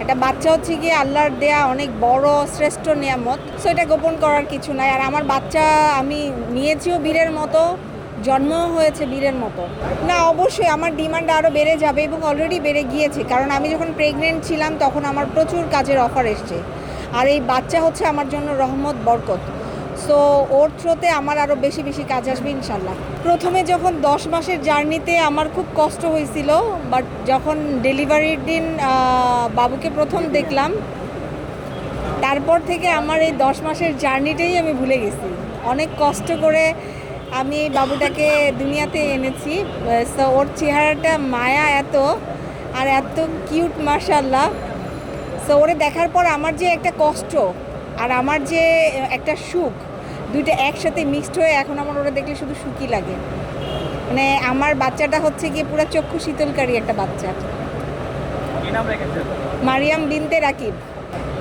একটা বাচ্চা হচ্ছে গিয়ে আল্লাহর দেয়া অনেক বড় শ্রেষ্ঠ নিয়ামত। সো এটা গোপন করার কিছু নাই। আর আমার বাচ্চা আমি নিয়েছিও বীরের মতো, জন্মও হয়েছে বীরের মতো। না, অবশ্যই আমার ডিমান্ড আরও বেড়ে যাবে এবং অলরেডি বেড়ে গিয়েছে, কারণ আমি যখন প্রেগনেন্ট ছিলাম তখন আমার প্রচুর কাজের অফার এসছে। আর এই বাচ্চা হচ্ছে আমার জন্য রহমত, বরকত। সো ওর থ্রোতে আমার আরও বেশি বেশি কাজ আসবে ইনশাল্লাহ। প্রথমে যখন 10 মাসের জার্নিতে আমার খুব কষ্ট হয়েছিল, বাট যখন ডেলিভারির দিন বাবুকে প্রথম দেখলাম, তারপর থেকে আমার এই 10 মাসের জার্নিটাই আমি ভুলে গেছি। অনেক কষ্ট করে আমি এই বাবুটাকে দুনিয়াতে এনেছি। সো ওর চেহারাটা মায়া এত, আর এত কিউট মাশাআল্লাহ। সো ওরে দেখার পর আমার যে একটা কষ্ট আর আমার যে একটা সুখ, দুইটা একসাথে মিক্সড হয়ে এখন আমার ওরা দেখলে শুধু সুখই লাগে। মানে আমার বাচ্চাটা হচ্ছে গিয়ে পুরো চক্ষু শীতলকারী একটা বাচ্চা। মারিয়াম বিনতে রাকিব।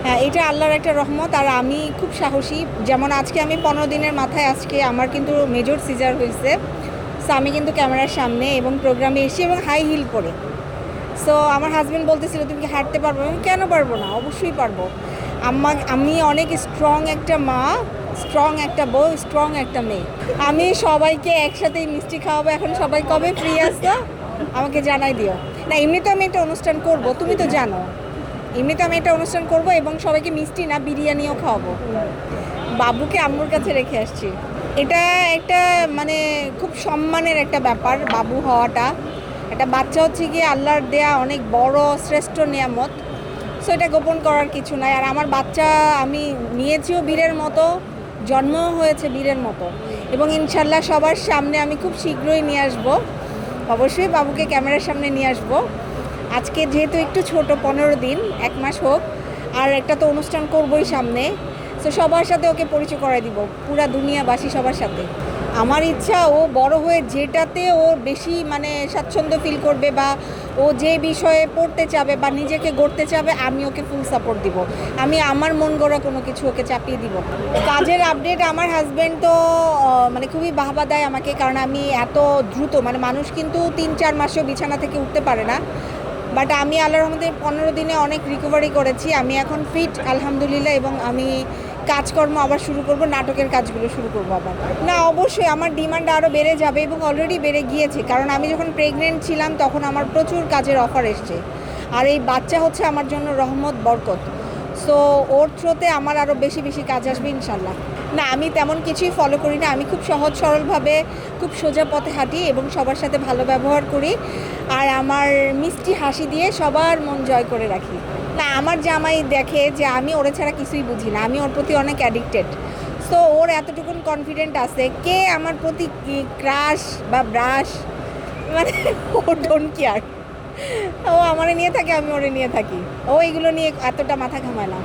হ্যাঁ, এটা আল্লাহর একটা রহমত। আর আমি খুব সাহসী। যেমন আজকে আমি 15 দিনের মাথায় আজকে আমার কিন্তু মেজর সিজার হয়েছে। সো আমি কিন্তু ক্যামেরার সামনে এবং প্রোগ্রামে এসেছি এবং হাই হিল পরে। সো আমার হাজব্যান্ড বলতেছিল তুমি কি হাঁটতে পারবো? আমি কেন পারবো না, অবশ্যই পারবো। আমি অনেক স্ট্রং একটা মা, স্ট্রং একটা বউ, স্ট্রং একটা মেয়ে। আমি সবাইকে একসাথেই মিষ্টি খাওয়াবো। এখন সবাই কবে ফ্রি আসতো আমাকে জানাই দিও। না, এমনি তো আমি একটা অনুষ্ঠান করব, তুমি তো জানো। এমনিতে আমি একটা অনুষ্ঠান করব এবং সবাইকে মিষ্টি না, বিরিয়ানিও খাওয়াবো। বাবুকে আম্মুর কাছে রেখে আসছি। এটা একটা মানে খুব সম্মানের একটা ব্যাপার, বাবু হওয়াটা। একটা বাচ্চা হচ্ছে গিয়ে আল্লাহর দেয়া অনেক বড় শ্রেষ্ঠ নিয়ামত। সো এটা গোপন করার কিছু নাই। আর আমার বাচ্চা আমি নিয়েছিও বীরের মতো, জন্মও হয়েছে বীরের মতো। এবং ইনশাল্লাহ সবার সামনে আমি খুব শীঘ্রই নিয়ে আসবো। অবশ্যই বাবুকে ক্যামেরার সামনে নিয়ে আসবো। আজকে যেহেতু একটু ছোট, 15 দিন, 1 মাস হোক। আর একটা তো অনুষ্ঠান করবোই সামনে। সো সবার সাথে ওকে পরিচয় করাই দিব, পুরা দুনিয়াবাসী সবার সাথে। আমার ইচ্ছা ও বড় হয়ে যেটাতে ও বেশি মানে স্বাচ্ছন্দ্য ফিল করবে, বা ও যে বিষয়ে পড়তে চাবে বা নিজেকে গড়তে চাবে, আমি ওকে ফুল সাপোর্ট দিব। আমি আমার মন গড়া কোনো কিছু ওকে চাপিয়ে দিব। কাজের আপডেট আমার হাজব্যান্ড তো মানে খুবই বাহবা দেয় আমাকে, কারণ আমি এত দ্রুত, মানে মানুষ কিন্তু 3-4 মাসেও বিছানা থেকে উঠতে পারে না। বাট আমি আল্লাহর রহমতে 15 দিনে অনেক রিকভারি করেছি। আমি এখন ফিট আলহামদুলিল্লাহ, এবং আমি কাজকর্ম আবার শুরু করব, নাটকের কাজগুলো শুরু করব আবার। না, অবশ্যই আমার ডিমান্ড আরও বেড়ে যাবে এবং অলরেডি বেড়ে গিয়েছে, কারণ আমি যখন প্রেগনেন্ট ছিলাম তখন আমার প্রচুর কাজের অফার এসছে। আর এই বাচ্চা হচ্ছে আমার জন্য রহমত, বরকত। সো ওর থ্রোতে আমার আরও বেশি বেশি কাজ আসবে ইনশাল্লাহ। না, আমি তেমন কিছুই ফলো করি না। আমি খুব সহজ সরলভাবে খুব সোজা পথে হাঁটি এবং সবার সাথে ভালো ব্যবহার করি। আর আমার মিষ্টি হাসি দিয়ে সবার মন জয় করে রাখি। না, আমার জামাই দেখে যে আমি ওরে ছাড়া কিছুই বুঝি না, আমি ওর প্রতি অনেক অ্যাডিক্টেড। সো ওর এতটুকুন কনফিডেন্ট আছে কে আমার প্রতি ক্রাশ বা ব্রাশ, মানে ও ডোন্ট কেয়ার। ও আমারে নিয়ে থাকে, আমি ওরে নিয়ে থাকি। ও এগুলো নিয়ে এতটা মাথা ঘামায় না।